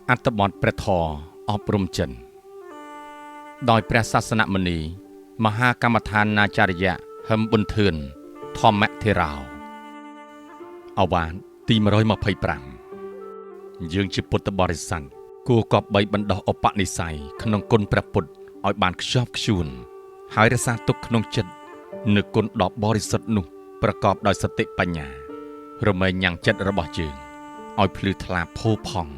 អត្ថបទព្រះធម៌អប់រំចិនដោយព្រះសាសនមុនីមហាកម្មដ្ឋានាចារ្យហឹមប៊ុនធឿនធម្មធេរោអវាទទី125យើងជាពុទ្ធបរិស័ទគួរគប្បីបណ្ដោះឧបនិស្ស័យក្នុងគុណព្រះពុទ្ធឲ្យបានខ្ជាប់ខ្ជួនហើយរក្សាទុកក្នុងចិត្តនូវគុណដ៏បរិសុទ្ធនោះប្រកបដោយសតិបញ្ញារមែងញ៉ាំងចិត្តរបស់យើងឲ្យភ្លឺថ្លាផូរផង់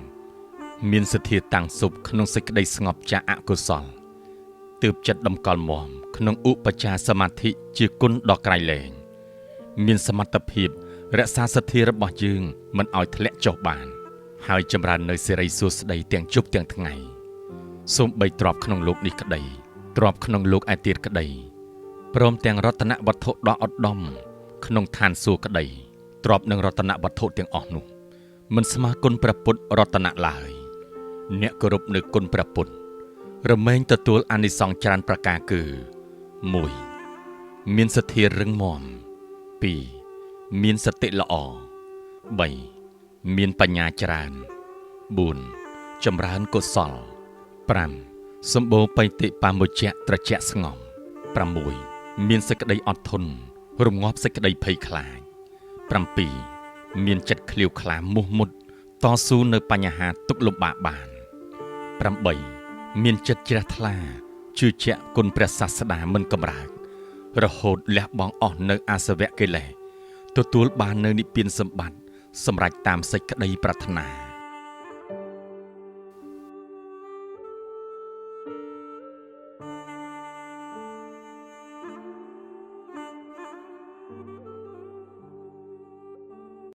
មានសទ្ធាតាំងសុបក្នុងសេចក្តីស្ងប់ចាកអកុសលទើបចិត្តដំកល់មាំក្នុងឧបចារសមាធិជាគុណដ៏ក្រៃលែងមានសមត្ថភាពរក្សាសទ្ធារបស់យើងមិនឲ្យធ្លាក់ចុះបានហើយចម្រើននៅសេរីសួស្តីទាំងជប់ទាំងថ្ងៃសូម្បីទ្រព្យក្នុងលោកនេះក្តីទ្រព្យក្នុងលោកឯទៀតក្តីព្រមទាំងរតនវត្ថុដ៏ឧត្តមក្នុងឋានសួគ៌ក្តីទ្រព្យនឹងរតនវត្ថុទាំងអស់នោះមិនស្មើគុណព្រះពុទ្ធរតនៈឡើយអ្នកគោរពនៅគុណព្រះពុទ្ធរមែងទទួលអានិសង្សច្រើនប្រការគឺ 1. មានសទ្ធារឹងមាំ 2. មានសតិល្អ 3. មានបញ្ញាច្រើន 4. ចម្រើនកុសល 5. សម្បូរបៃតិបាមុជ្ជៈត្រជាក់ស្ងប់ 6. មានសេចក្តីអត់ធន់រងាប់សេចក្តីភ័យខ្លាច 7. មានចិត្តឃ្លាវខ្លាមោះមុតតស៊ូនៅបញ្ហាទុក្ខលំបាកបាន 8. មានចិត្តជ្រះថ្លាជឿជាក់គុណព្រះសាស្តាមិនកំរើករហូតលះបង់អស់នៅអាសវៈកិលេសទទួលបាននៅនិព្វានសម្បត្តិសម្រេចតាមសេចក្តីប្រាថ្នា